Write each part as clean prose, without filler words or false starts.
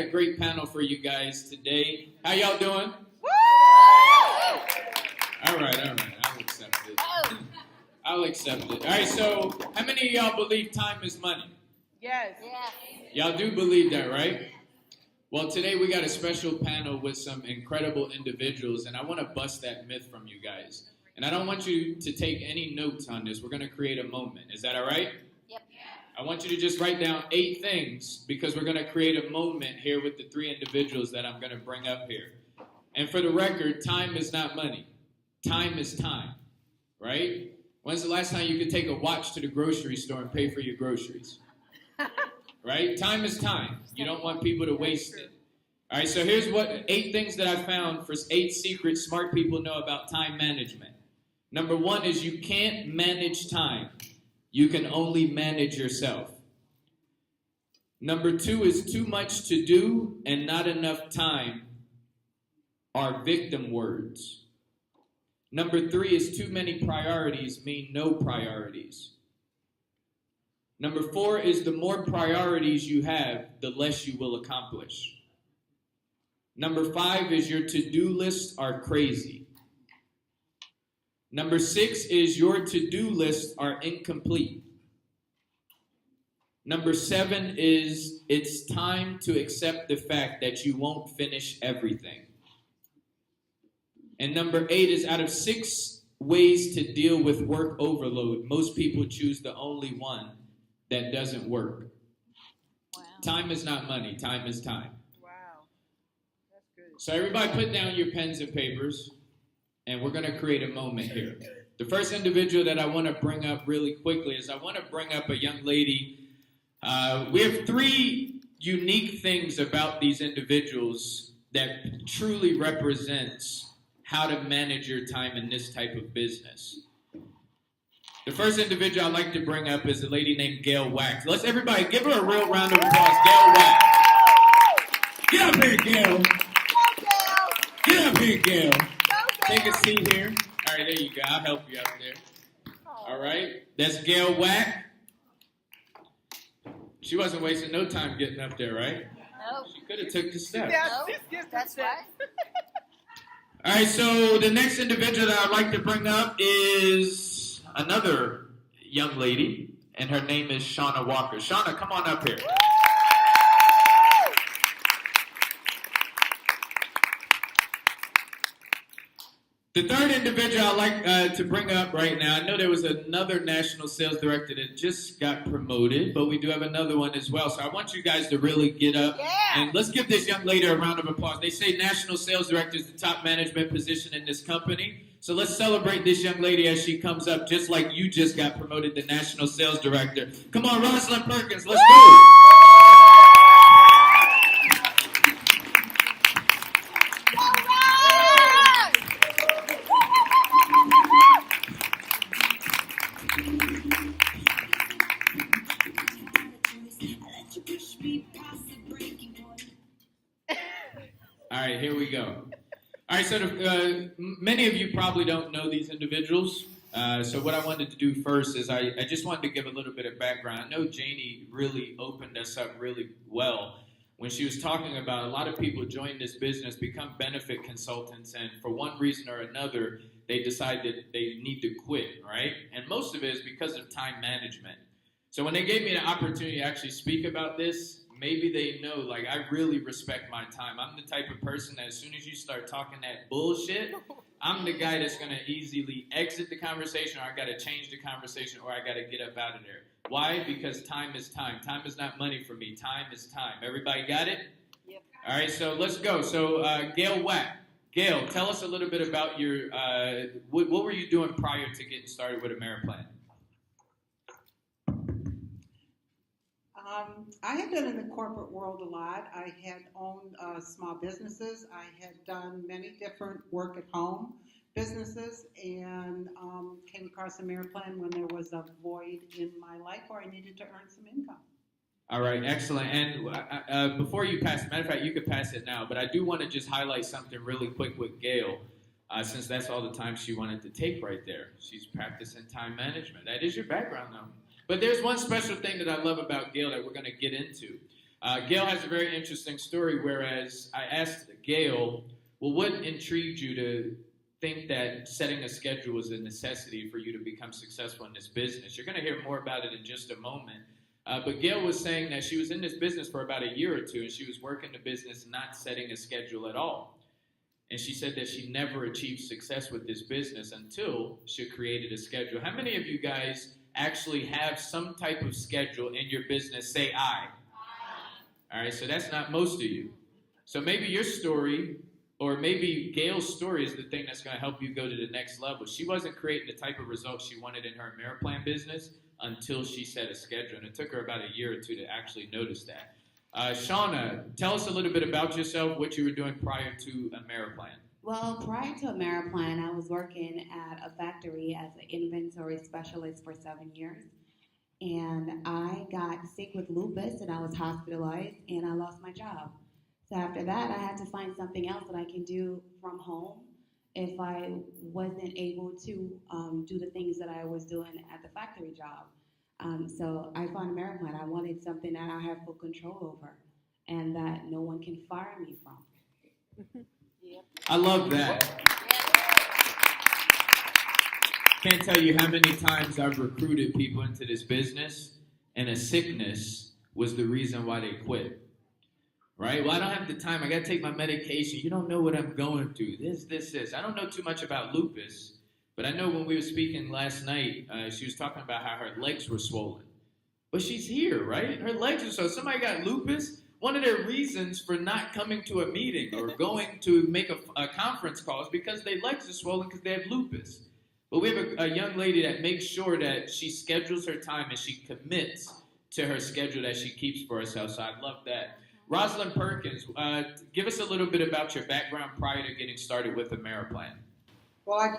A great panel for you guys today. How y'all doing? Woo! All right. I'll accept it. I'll accept it. All right, so how many of y'all believe time is money? Yes. Y'all do believe that, right? Well, today we got a special panel with some incredible individuals, and I want to bust that myth from you guys. And I don't want you to take any notes on this. We're going to create a moment. Is that all right? Yep. I want you to just write down 8 things because we're going to create a moment here with the 3 individuals that I'm going to bring up here. And for the record, time is not money. Time is time, right? When's the last time you could take a watch to the grocery store and pay for your groceries? Right? Time is time. You don't want people to waste it. All right, so here's what 8 things that I found for 8 secrets smart people know about time management. Number 1 is you can't manage time. You can only manage yourself. Number 2 is too much to do and not enough time are victim words. Number 3 is too many priorities mean no priorities. Number 4 is the more priorities you have, the less you will accomplish. Number 5 is your to-do lists are crazy. Number 6 is your to-do lists are incomplete. Number 7 is it's time to accept the fact that you won't finish everything. And number 8 is out of 6 ways to deal with work overload, most people choose the only one that doesn't work. Wow. Time is not money. Time is time. Wow. That's good. So everybody put down your pens and papers, and we're going to create a moment here. The first individual that I want to bring up really quickly is I want to bring up a young lady. We have 3 unique things about these individuals that truly represents how to manage your time in this type of business. The first individual I'd like to bring up is a lady named Gail Wack. Let's everybody give her a real round of applause. Gail Wack. Get up here, Gail. Go, Gail. Get up here, Gail. Go, Gail. Take a seat here. All right, there you go. I'll help you up there. All right. That's Gail Wack. She wasn't wasting no time getting up there, right? No. She could have took the steps. That's right. All right, so the next individual that I'd like to bring up is another young lady, and her name is Shawna Walker. Shawna, come on up here. The third individual I'd like to bring up right now, I know there was another national sales director that just got promoted, but we do have another one as well. So I want you guys to really get up, and let's give this young lady a round of applause. They say national sales director is the top management position in this company. So let's celebrate this young lady as she comes up, just like you just got promoted to national sales director. Come on, Rosalind Perkins, let's go. All right, here we go. All right, so many of you probably don't know these individuals. So what I wanted to do first is I just wanted to give a little bit of background. I know Janie really opened us up really well when she was talking about a lot of people join this business, become benefit consultants, and for one reason or another, they decide that they need to quit, right? And most of it is because of time management. So when they gave me the opportunity to actually speak about this, maybe they know, like, I really respect my time. I'm the type of person that as soon as you start talking that bullshit, I'm the guy that's going to easily exit the conversation, or I got to change the conversation, or I got to get up out of there. Why? Because time is time. Time is not money for me. Time is time. Everybody got it? Yep. All right, so let's go. So Gail Wack. Gail, tell us a little bit about your, what were you doing prior to getting started with Ameriplan? I had been in the corporate world a lot. I had owned small businesses. I had done many different work at home businesses, and came across Ameriplan when there was a void in my life where I needed to earn some income. All right, excellent. And before you pass, matter of fact, you could pass it now, but I do want to just highlight something really quick with Gail, since that's all the time she wanted to take right there. She's practicing time management. That is your background, though. But there's one special thing that I love about Gail that we're going to get into. Gail has a very interesting story, whereas I asked Gail, well, what intrigued you to think that setting a schedule was a necessity for you to become successful in this business? You're going to hear more about it in just a moment. But Gail was saying that she was in this business for about a year or two, and she was working the business not setting a schedule at all. And she said that she never achieved success with this business until she created a schedule. How many of you guys actually have some type of schedule in your business? Say I. All right, so that's not most of you. So maybe your story, or maybe Gail's story, is the thing that's going to help you go to the next level. She wasn't creating the type of results she wanted in her Ameriplan business until she set a schedule, and it took her about a year or two to actually notice that. Shawna, tell us a little bit about yourself, what you were doing prior to Ameriplan. Well, prior to Ameriplan, I was working at a factory as an inventory specialist for 7 years. And I got sick with lupus, and I was hospitalized, and I lost my job. So after that, I had to find something else that I can do from home if I wasn't able to do the things that I was doing at the factory job. So I found Ameriplan. I wanted something that I have full control over and that no one can fire me from. I love that. Can't tell you how many times I've recruited people into this business, and a sickness was the reason why they quit. Right? Well, I don't have the time. I got to take my medication. You don't know what I'm going through. This. I don't know too much about lupus, but I know when we were speaking last night, she was talking about how her legs were swollen. But she's here, right? Her legs are so. Somebody got lupus. One of their reasons for not coming to a meeting or going to make a conference call is because their legs are swollen because they have lupus. But we have a young lady that makes sure that she schedules her time and she commits to her schedule that she keeps for herself. So I love that. Rosalind Perkins, give us a little bit about your background prior to getting started with Ameriplan. Well, I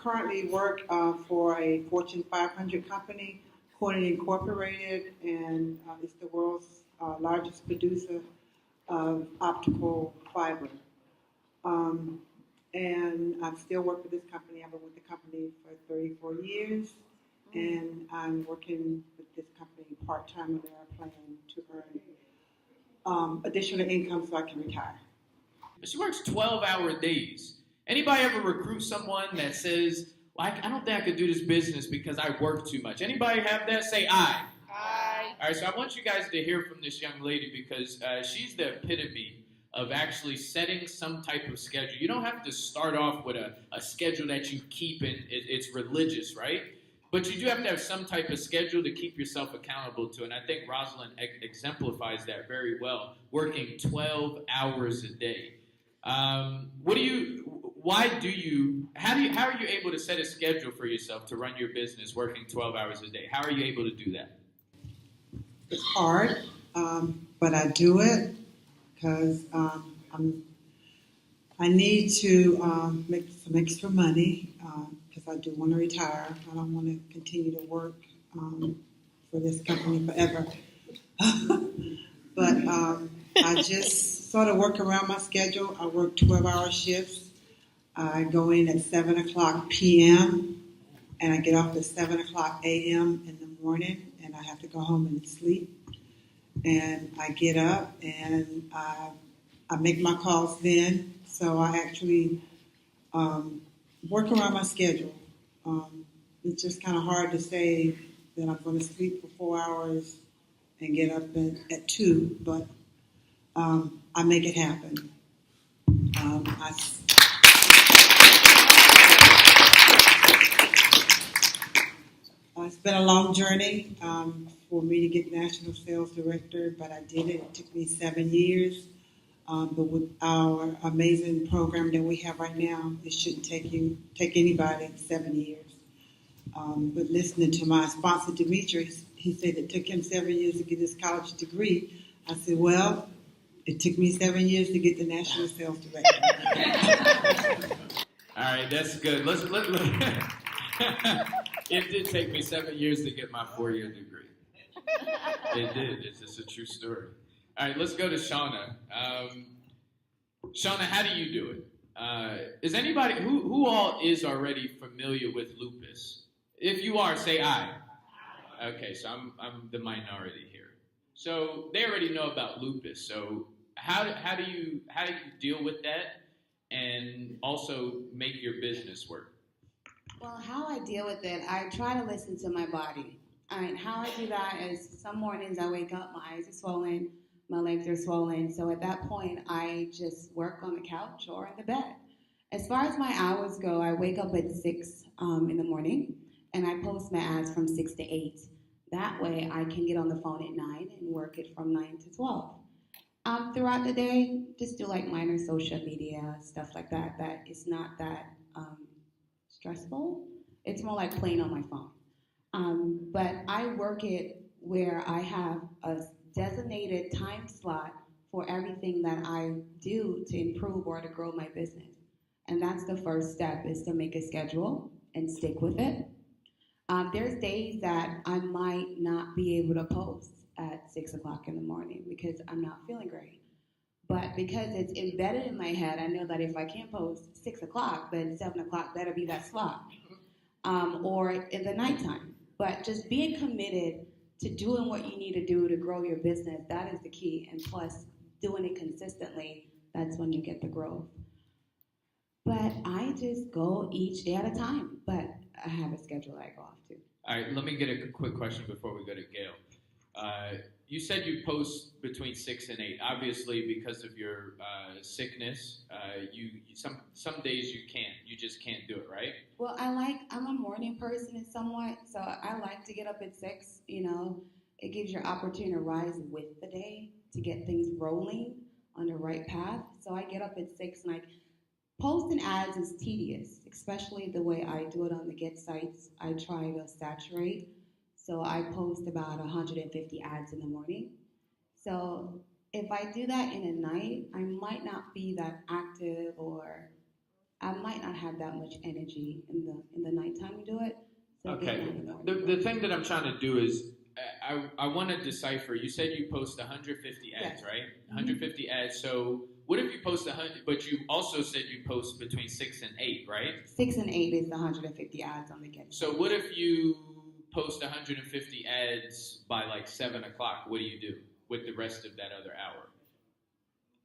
currently work for a Fortune 500 company, Corning Incorporated, and it's the world's largest producer of optical fiber. And I still work with this company. I've been with the company for 34 years, and I'm working with this company part-time on their plan to earn additional income so I can retire. She works 12-hour days. Anybody ever recruit someone that says, well, I don't think I could do this business because I work too much? Anybody have that? Say I. Aye. All right, so I want you guys to hear from this young lady because she's the epitome of actually setting some type of schedule. You don't have to start off with a schedule that you keep and it's religious, right? But you do have to have some type of schedule to keep yourself accountable to. And I think Rosalind exemplifies that very well, working 12 hours a day. How are you able to set a schedule for yourself to run your business working 12 hours a day? How are you able to do that? It's hard, but I do it because I need to make some extra money because I do want to retire. I don't want to continue to work for this company forever. But I just sort of work around my schedule. I work 12-hour shifts. I go in at 7 o'clock p.m. and I get off at 7 o'clock a.m. in the morning, and I have to go home and sleep. And I get up and I make my calls then. So I actually work around my schedule. It's just kind of hard to say that I'm going to sleep for 4 hours and get up at 2, but I make it happen. It's been a long journey for me to get national sales director, but I did it. It took me 7 years. But with our amazing program that we have right now, it shouldn't take anybody 7 years. But listening to my sponsor, Demetrius, he said it took him 7 years to get his college degree. I said, well, it took me 7 years to get the national sales director. All right, that's good. Let's It did take me 7 years to get my 4-year degree. It did. It's just a true story. All right, let's go to Shawna. Shawna, how do you do it? Is anybody who all is already familiar with lupus? If you are, say I. Okay, so I'm the minority here. So they already know about lupus. So how do you deal with that and also make your business work? Well, how I deal with it, I try to listen to my body. And how I do that is some mornings I wake up, my eyes are swollen, my legs are swollen. So at that point, I just work on the couch or in the bed. As far as my hours go, I wake up at 6 in the morning and I post my ads from 6 to 8. That way I can get on the phone at 9 and work it from 9 to 12. Throughout the day, just do like minor social media, stuff like that, that is not that stressful. It's more like playing on my phone. But I work it where I have a designated time slot for everything that I do to improve or to grow my business. And that's the first step, is to make a schedule and stick with it. There's days that I might not be able to post at 6 o'clock in the morning because I'm not feeling great. But because it's embedded in my head, I know that if I can't post 6 o'clock, then 7 o'clock better be that slot. Or in the nighttime. But just being committed to doing what you need to do to grow your business, that is the key. And plus, doing it consistently, that's when you get the growth. But I just go each day at a time. But I have a schedule I go off to. All right, let me get a quick question before we go to Gail. You said you post between 6 and 8. Obviously, because of your sickness, you some days you can't. You just can't do it, right? Well, I'm a morning person in somewhat, so I like to get up at 6. You know, it gives you an opportunity to rise with the day to get things rolling on the right path. So I get up at 6, and posting ads is tedious, especially the way I do it on the Get sites. I try to saturate. So I post about 150 ads in the morning. So if I do that in a night, I might not be that active, or I might not have that much energy in the nighttime to do it. So Okay. The thing that I'm trying to do is I want to decipher. You said you post 150 ads, Yes. right? 150 ads. So what if you post 100? But you also said you post between 6 and 8, right? 6 and 8 is the 150 ads on the Get. So what if you post 150 ads by like 7 o'clock? What do you do with the rest of that other hour?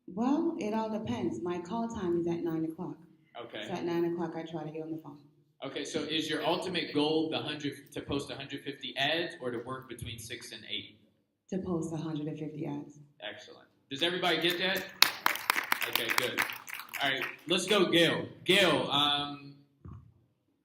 Well, it all depends. My call time is at 9 o'clock. Okay. So at 9 o'clock, I try to get on the phone. Okay, so is your ultimate goal to post 150 ads or to work between 6 and 8? To post 150 ads. Excellent. Does everybody get that? Okay, good. All right, let's go, Gail. Gail,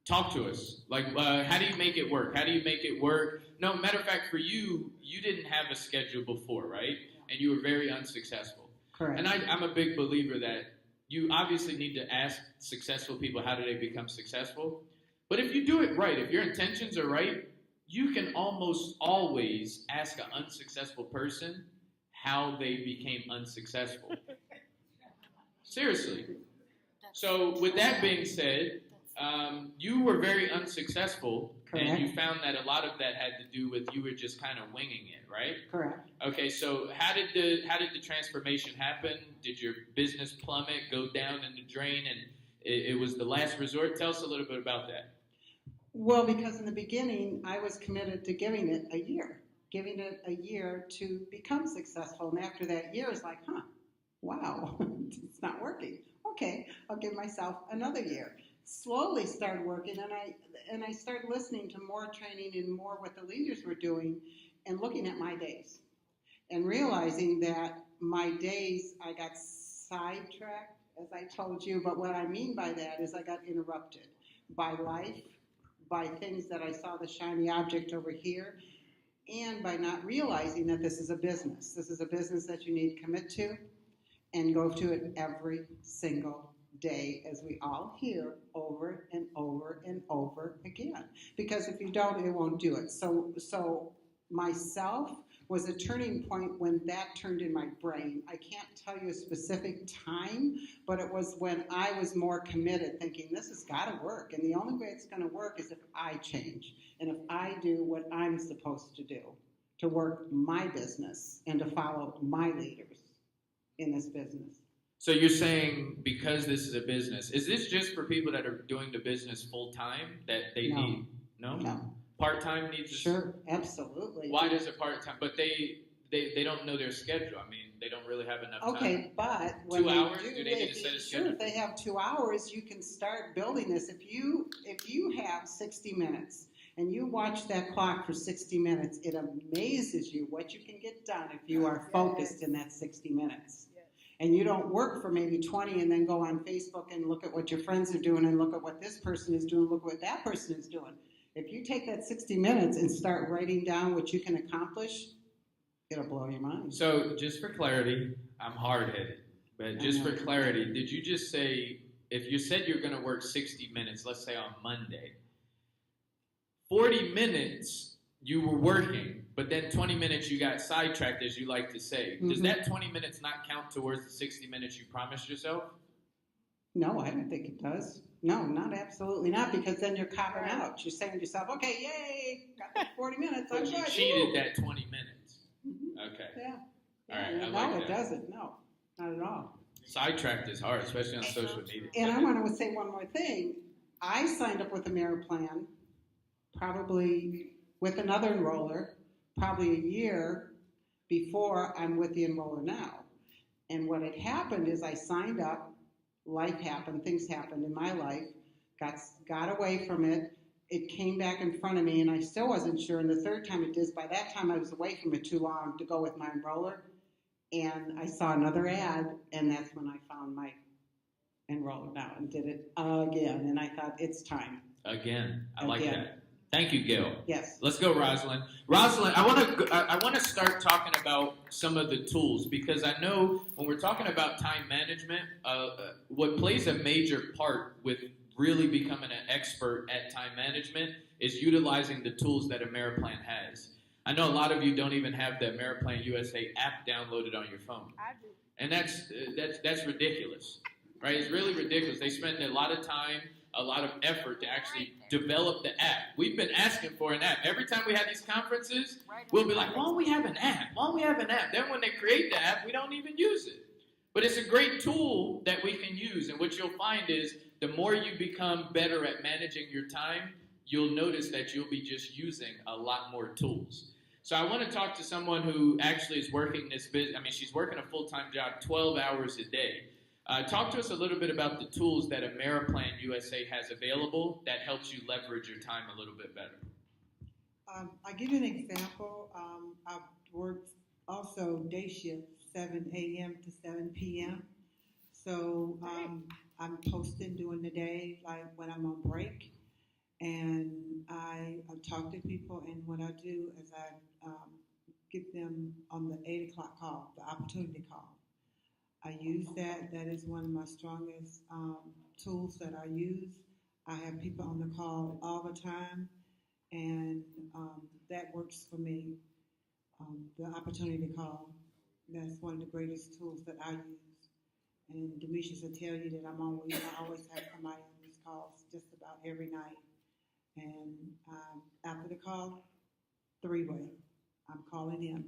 talk to us. Like, how do you make it work? How do you make it work? No, matter of fact, for you, you didn't have a schedule before, right? And you were very unsuccessful. Correct. And I'm a big believer that you obviously need to ask successful people, how do they become successful? But if you do it right, if your intentions are right, you can almost always ask an unsuccessful person how they became unsuccessful. Seriously. So with that being said, you were very unsuccessful. Correct. And you found that a lot of that had to do with you were just kind of winging it, right? Correct. Okay, so how did the transformation happen? Did your business plummet, go down in the drain, and it was the last resort? Tell us a little bit about that. Well, because in the beginning, I was committed to giving it a year to become successful. And after that year, it's like, wow, it's not working. Okay, I'll give myself another year. Slowly started working, and I started listening to more training and more what the leaders were doing, and looking at my days, and realizing that my days, I got sidetracked, as I told you. But what I mean by that is I got interrupted by life, by things that I saw the shiny object over here, and by not realizing that this is a business. This is a business that you need to commit to and go to it every single day, as we all hear over and over and over again. Because if you don't, it won't do it. So myself was a turning point when that turned in my brain. I can't tell you a specific time, but it was when I was more committed, thinking this has got to work. And the only way it's going to work is if I change and if I do what I'm supposed to do to work my business and to follow my leaders in this business. So you're saying because this is a business, is this just for people that are doing the business full time that they need? No. No. Part time needs. Sure, absolutely. Why does it part time? But they they don't know their schedule. I mean, they don't really have enough time. Okay, but when 2 they hours? do, Do they need to set a schedule? If they have 2 hours, you can start building this. If you have 60 minutes and you watch that clock for 60 minutes, it amazes you what you can get done if you are focused in that 60 minutes. Yes. And you don't work for maybe 20 and then go on Facebook and look at what your friends are doing and look at what this person is doing, look at what that person is doing. If you take that 60 minutes and start writing down what you can accomplish, it'll blow your mind. So just for clarity, I'm hard-headed, but just for clarity, did you just say, if you said you're going to work 60 minutes, let's say on Monday, 40 minutes you were working, but then 20 minutes you got sidetracked, as you like to say. Does that 20 minutes not count towards the 60 minutes you promised yourself? No, I don't think it does. No, not absolutely not, because then you're copping out. You're saying to yourself, okay, yay, got that 40 minutes. But I'm you good. cheated Woo. that 20 minutes. Mhm. Okay. Yeah. All right, I No, like it that. doesn't. No, not at all. Sidetracked is hard, especially on social media. And I want to say one more thing. I signed up with Ameriplan probably with another enroller, probably a year before I'm with the enroller now. And what had happened is I signed up, life happened, things happened in my life, got away from it. It came back in front of me, and I still wasn't sure. And the third time it did, by that time I was away from it too long to go with my enroller. And I saw another ad, and that's when I found my enroller now and did it again. And I thought, it's time. Again, I like Again. that. Thank you, Gail. Yes. Let's go, Rosalind. Rosalind, I want to start talking about some of the tools, because I know when we're talking about time management, what plays a major part with really becoming an expert at time management is utilizing the tools that Ameriplan has. I know a lot of you don't even have the Ameriplan USA app downloaded on your phone, I do. and that's ridiculous, right? It's really ridiculous. They spend a lot of time, a lot of effort to actually develop the app. We've been asking for an app. Every time we have these conferences, we'll be like, why don't we have an app? Why don't we have an app? Then when they create the app, we don't even use it. But it's a great tool that we can use, and what you'll find is the more you become better at managing your time, you'll notice that you'll be just using a lot more tools. So I want to talk to someone who actually is working this business. I mean, she's working a full-time job, 12 hours a day. Talk to us a little bit about the tools that Ameriplan USA has available that helps you leverage your time a little bit better. I'll give you an example. I've worked also day shift, 7 a.m. to 7 p.m. So I'm posting during the day, like when I'm on break. And I talk to people, and what I do is I get them on the 8 o'clock call, the opportunity call. I use that. That is one of my strongest tools that I use. I have people on the call all the time, and that works for me. The opportunity call, that's one of the greatest tools that I use. And Demetrius will tell you that I always have somebody on these calls just about every night. And after the call, 3-way, I'm calling him.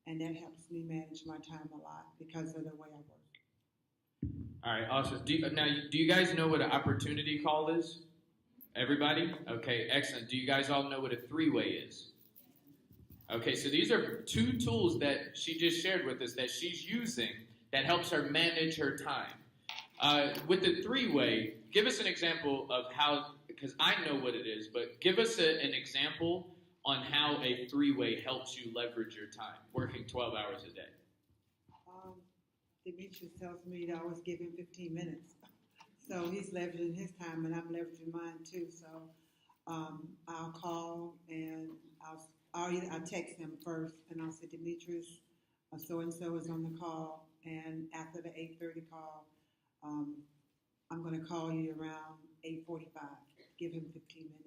And that helps me manage my time a lot because of the way I work. All right, awesome. Do you guys know what an opportunity call is? Everybody? Okay, excellent. Do you guys all know what a 3-way is? Okay, so these are 2 tools that she just shared with us that she's using that helps her manage her time. With the 3-way, give us an example of how, because I know what it is, but give us an example on how a 3-way helps you leverage your time, working 12 hours a day. Demetrius tells me to always give him 15 minutes. So he's leveraging his time, and I'm leveraging mine too. So I'll call, and I'll text him first, and I'll say, Demetrius, so-and-so is on the call, and after the 8:30 call, I'm going to call you around 8:45. Give him 15 minutes.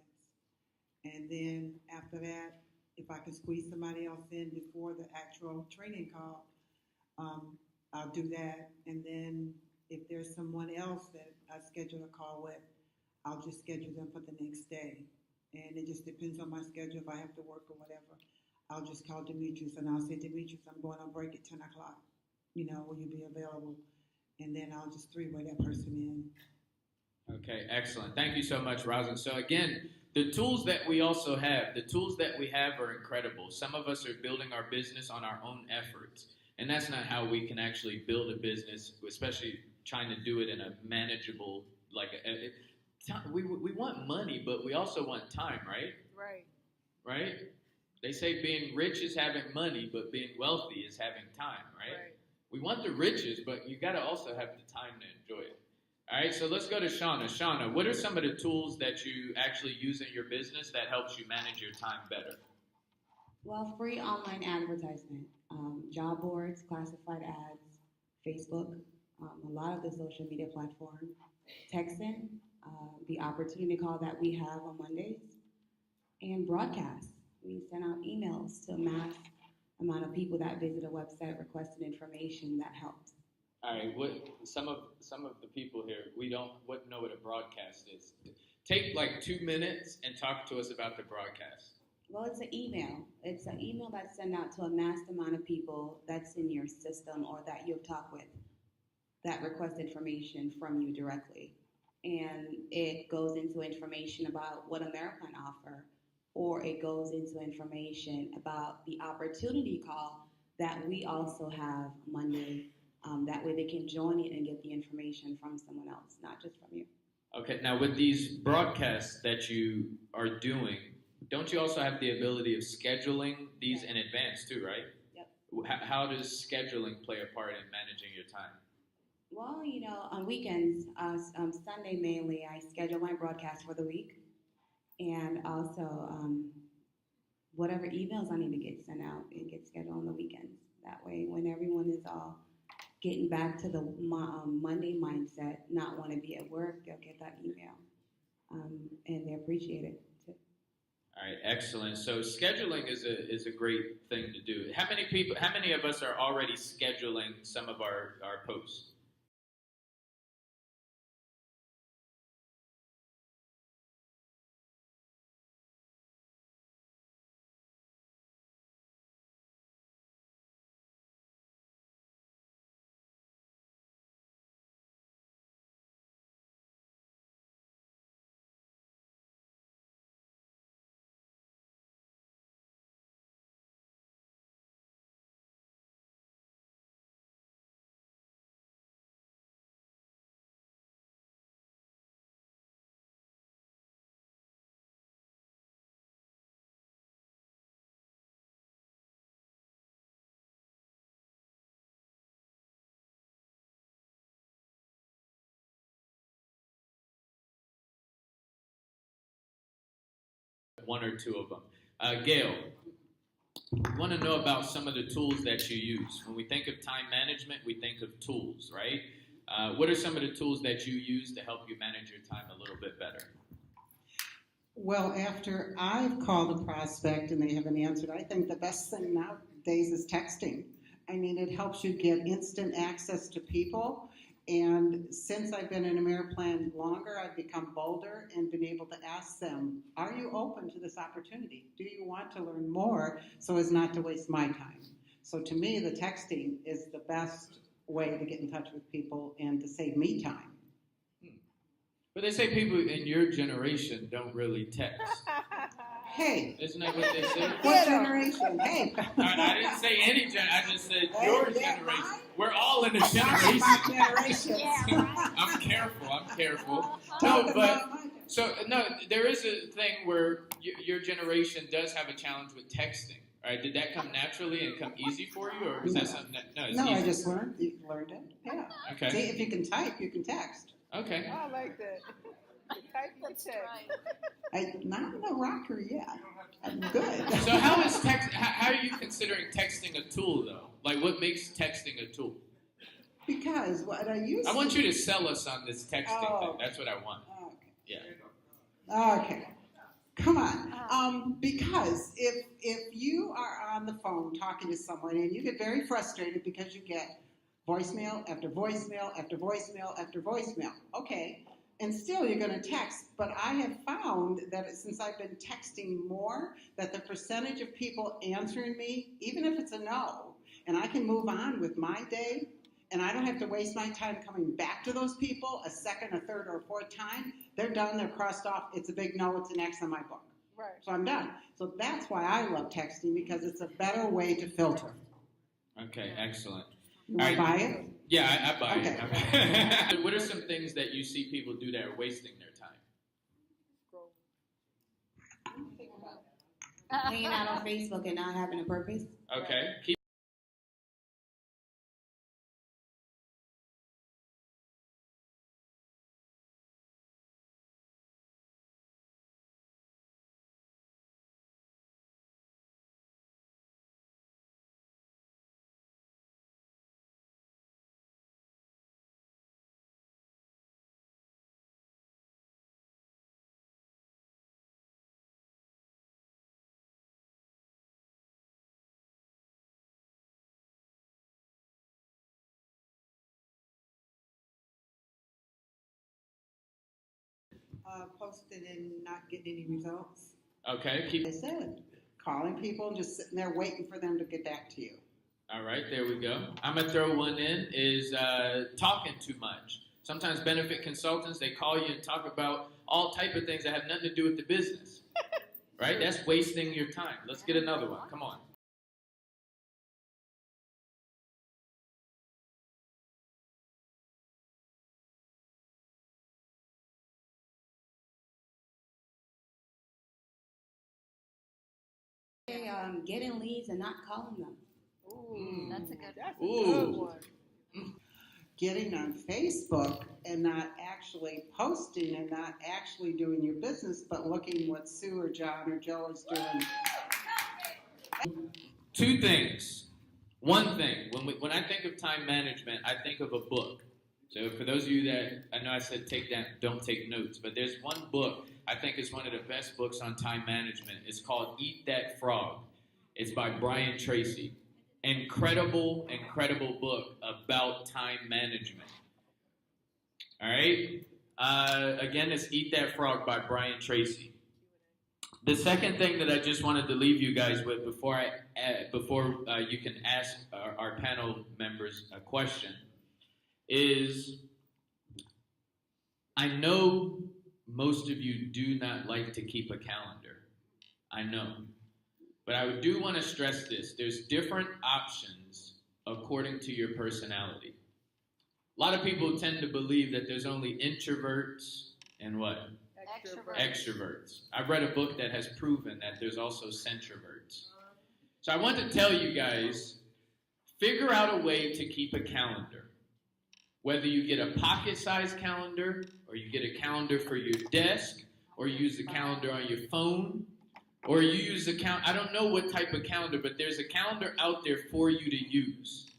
And then after that, if I can squeeze somebody else in before the actual training call, I'll do that. And then if there's someone else that I schedule a call with, I'll just schedule them for the next day. And it just depends on my schedule. If I have to work or whatever, I'll just call Demetrius and I'll say, Demetrius, I'm going on break at 10 o'clock. Will you be available? And then I'll just 3-way that person in. Okay, excellent. Thank you so much, Rosalind. So again, The tools that we also have, the tools that we have are incredible. Some of us are building our business on our own efforts. And that's not how we can actually build a business, especially trying to do it in a manageable, we want money, but we also want time, right? Right. Right? They say being rich is having money, but being wealthy is having time, right? We want the riches, but you got to also have the time to enjoy it. All right, so let's go to Shawna. Shawna, what are some of the tools that you actually use in your business that helps you manage your time better? Well, free online advertisement, job boards, classified ads, Facebook, a lot of the social media platforms, texting, the opportunity call that we have on Mondays, and broadcasts. We send out emails to a mass amount of people that visit a website requesting information that helps. All right, what some of the people here wouldn't know what a broadcast is. Take like 2 minutes and talk to us about the broadcast. Well, it's an email. It's an email that's sent out to a mass amount of people that's in your system or that you've talked with that request information from you directly. And it goes into information about what Ameriplan offer, or it goes into information about the opportunity call that we also have Monday. That way they can join it and get the information from someone else, not just from you. Okay, now with these broadcasts that you are doing, don't you also have the ability of scheduling these in advance too, right? Yep. How does scheduling play a part in managing your time? Well, on weekends, Sunday mainly, I schedule my broadcast for the week. And also, whatever emails I need to get sent out, it gets scheduled on the weekends. That way, when everyone is all getting back to the Monday mindset, not want to be at work, they'll get that email. And they appreciate it, too. All right, excellent. So scheduling is a great thing to do. How many of us are already scheduling some of our posts? One or two of them. Gail, I want to know about some of the tools that you use. When we think of time management, we think of tools, right? What are some of the tools that you use to help you manage your time a little bit better? Well, after I've called a prospect and they haven't answered, I think the best thing nowadays is texting. I mean, it helps you get instant access to people. And since I've been in Ameriplan longer, I've become bolder and been able to ask them, are you open to this opportunity? Do you want to learn more so as not to waste my time? So to me, the texting is the best way to get in touch with people and to save me time. But they say people in your generation don't really text. Hey. Isn't that what they say? What generation? Hey. I didn't say any generation. I just said your generation. Mine? We're all in a Sorry, generation. my generation. Yeah, right. I'm careful. Talk No, about but my generation. so no, there is a thing where your generation does have a challenge with texting. Right? Did that come naturally and come easy for you, or was that something that it's No, easy? I just learned it. Yeah. Okay. See, if you can type, you can text. Okay. I like that. Type the That's text. right. Not a rocker yet. I'm good. So how is how are you considering texting a tool though? Like what makes texting a tool? Because what I used I want you to sell us on this texting Oh. thing. That's what I want. Okay. Yeah. Okay. Come on. Because if you are on the phone talking to someone and you get very frustrated because you get voicemail after voicemail after voicemail after voicemail. Okay. And still you're going to text. But I have found that since I've been texting more, that the percentage of people answering me, even if it's a no, and I can move on with my day, and I don't have to waste my time coming back to those people a second, a third, or a fourth time. They're done, they're crossed off, it's a big no, it's an X on my book. Right. So I'm done. So that's why I love texting, because it's a better way to filter. Okay, excellent. You want to All right. buy it? Yeah, I buy Okay. it. What are some things that you see people do that are wasting their time? Hanging out on Facebook and not having a purpose. Okay. Posting and not getting any results. Okay. They said, calling people and just sitting there waiting for them to get back to you. All right, there we go. I'm gonna throw one in. Is talking too much. Sometimes benefit consultants, they call you and talk about all type of things that have nothing to do with the business. Right? That's wasting your time. Let's get another one. Come on. Getting leads and not calling them. Ooh, that's a good That's a Ooh. good one. Getting on Facebook and not actually posting and not actually doing your business, but looking what Sue or John or Joe is doing. Two things. One thing, when I think of time management, I think of a book. So for those of you that, I know I said don't take notes, but there's one book I think is one of the best books on time management. It's called Eat That Frog. It's by Brian Tracy. Incredible, incredible book about time management. All right? Again, it's Eat That Frog by Brian Tracy. The second thing that I just wanted to leave you guys with before you can ask our panel members a question is, I know most of you do not like to keep a calendar. I know. But I do want to stress this. There's different options according to your personality. A lot of people tend to believe that there's only introverts and what? Extroverts. I've read a book that has proven that there's also centroverts. So I want to tell you guys, figure out a way to keep a calendar. Whether you get a pocket-sized calendar, or you get a calendar for your desk, or you use a calendar on your phone, or you use a calendar. I don't know what type of calendar, but there's a calendar out there for you to use.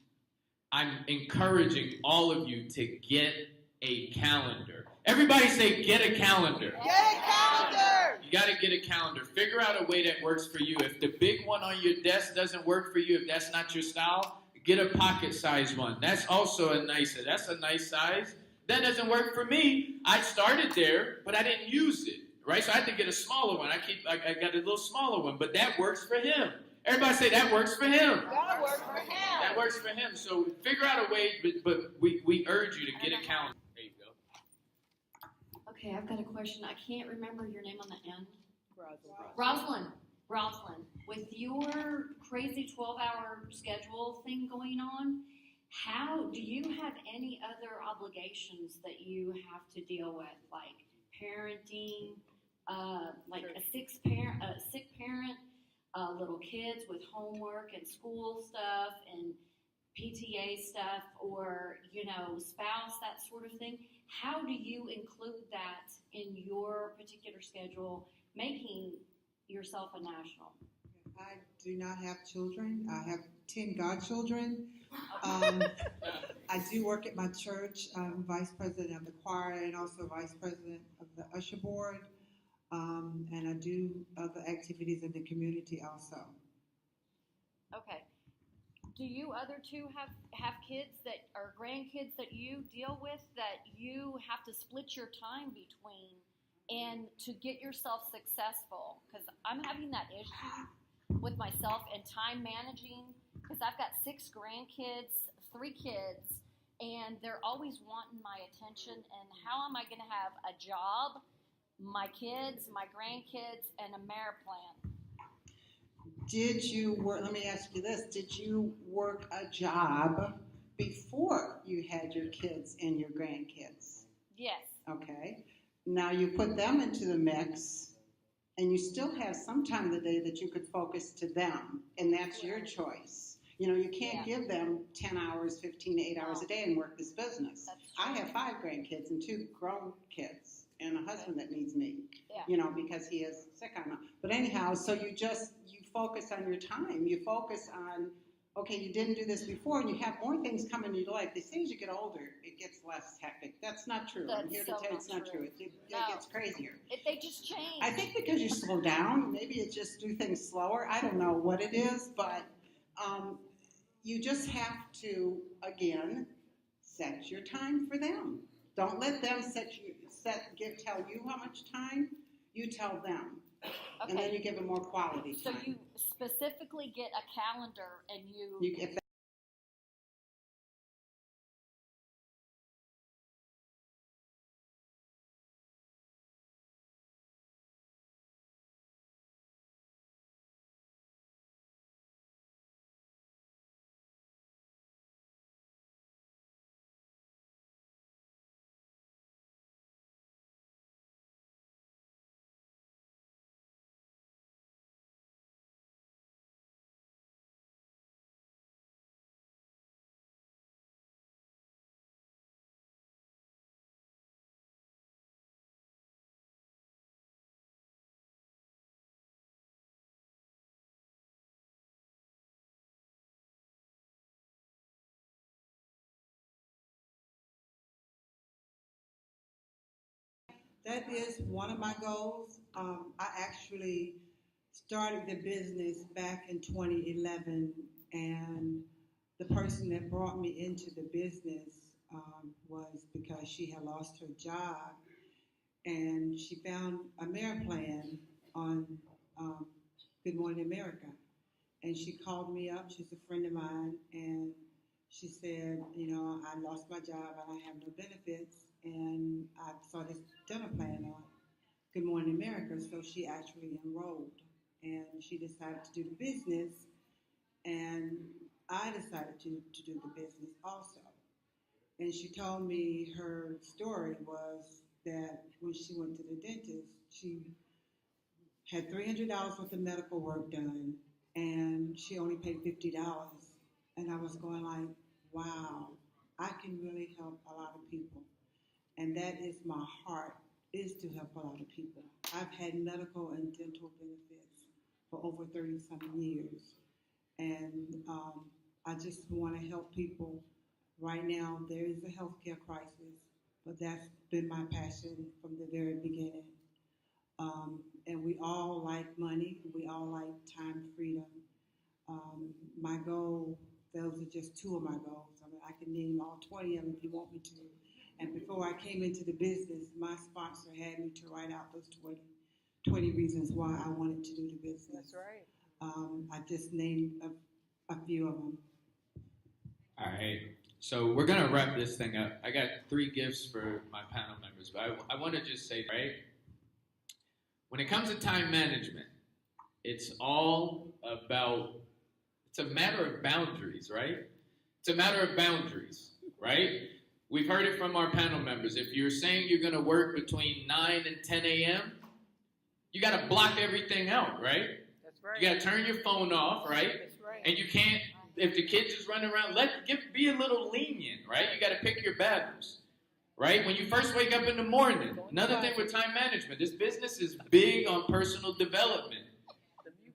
I'm encouraging all of you to get a calendar. Everybody say, get a calendar. Get a calendar! You got to get a calendar. Figure out a way that works for you. If the big one on your desk doesn't work for you, if that's not your style, get a pocket-sized one. That's also that's a nice size. That doesn't work for me. I started there, but I didn't use it, right? So I had to get a smaller one. I got a little smaller one, but that works for him. Everybody say, that works for him. That works for him. That works for him. So figure out a way, but we urge you to get a calendar. There you go. Okay, I've got a question. I can't remember your name on the end. Rosalind. Rosalind, with your crazy 12-hour schedule thing going on, how do you have any other obligations that you have to deal with, like parenting, like a sick parent, little kids with homework and school stuff and PTA stuff, or spouse, that sort of thing? How do you include that in your particular schedule, making yourself a national? I do not have children. I have 10 godchildren. I do work at my church. I'm vice president of the choir and also vice president of the usher board. And I do other activities in the community also. Okay. Do you other two have kids that are grandkids that you deal with that you have to split your time between and to get yourself successful? Because I'm having that issue with myself and time managing, because I've got 6 grandkids, 3 kids, and they're always wanting my attention. And how am I going to have a job, my kids, my grandkids, and Ameriplan? Did you work, let me ask you this, did you work a job before you had your kids and your grandkids? Yes. Okay. Now you put them into the mix, and you still have some time of the day that you could focus to them, and that's your choice. You know, you can't give them 10 hours, 15 to 8 hours a day and work this business. I have 5 grandkids and 2 grown kids and a husband that needs me, you know, because he is sick. I know. But anyhow, so you focus on your time. You focus on, okay, you didn't do this before, and you have more things coming in your life. They say as you get older, it gets less hectic. That's not true. I'm here to tell you it's not true. It gets crazier. They just change. I think because you slow down, maybe it just do things slower. I don't know what it is, but you just have to, again, set your time for them. Don't let them tell you how much time. You tell them. Okay. And then you give them more quality time. So you specifically get a calendar and you if That is one of my goals. I actually started the business back in 2011, and the person that brought me into the business was because she had lost her job, and she found Ameriplan on Good Morning America, and she called me up. She's a friend of mine, and she said, you know, I lost my job and I have no benefits, and I saw this dental plan on Good Morning America, so she actually enrolled, and she decided to do the business, and I decided to do the business also. And she told me her story was that when she went to the dentist, she had $300 worth of medical work done, and she only paid $50. And I was going like, wow, I can really help a lot of people. And that is my heart, is to help a lot of people. I've had medical and dental benefits for over 30-something years. And I just want to help people. Right now, there is a healthcare crisis, but that's been my passion from the very beginning. And we all like money. We all like time freedom. My goal, those are just 2 of my goals. I mean, I can name all 20 of them if you want me to. And before I came into the business, my sponsor had me to write out those 20 reasons why I wanted to do the business. That's right. I just named a few of them. All right. So we're going to wrap this thing up. I got 3 gifts for my panel members, but I want to just say, right, when it comes to time management, it's all about, it's a matter of boundaries, right? It's a matter of boundaries, right? We've heard it from our panel members. If you're saying you're going to work between 9 and 10 a.m., you got to block everything out, right? That's right. You got to turn your phone off, right? That's right. And you can't, if the kids is running around, be a little lenient, right? You got to pick your battles, right? When you first wake up in the morning, another thing with time management, this business is big on personal development.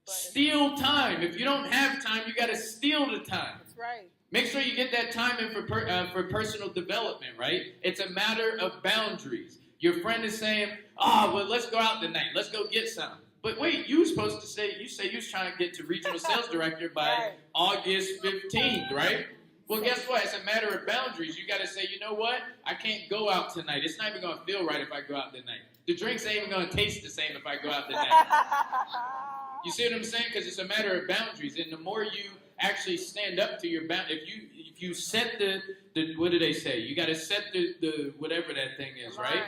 Steal time. If you don't have time, you got to steal the time. That's right. Make sure you get that time in for personal development, right? It's a matter of boundaries. Your friend is saying, well, let's go out tonight. Let's go get some. But wait, you were supposed to say, you was trying to get to regional sales director by August 15th, right? Well, guess what? It's a matter of boundaries. You got to say, you know what? I can't go out tonight. It's not even going to feel right if I go out tonight. The drinks ain't even going to taste the same if I go out tonight. You see what I'm saying? Because it's a matter of boundaries. And the more you actually stand up to your bound. If you set the what do they say? You got to set the whatever that thing is, right?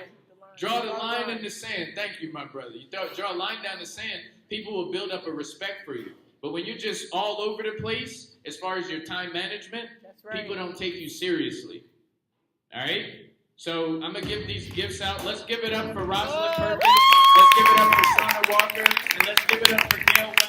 Draw the line in the sand. Thank you, my brother. You draw a line down the sand, people will build up a respect for you. But when you're just all over the place, as far as your time management, people don't take you seriously. All right? So I'm going to give these gifts out. Let's give it up for Rosalind Perkins. Let's give it up for Shawna Walker. And let's give it up for Gail Wack.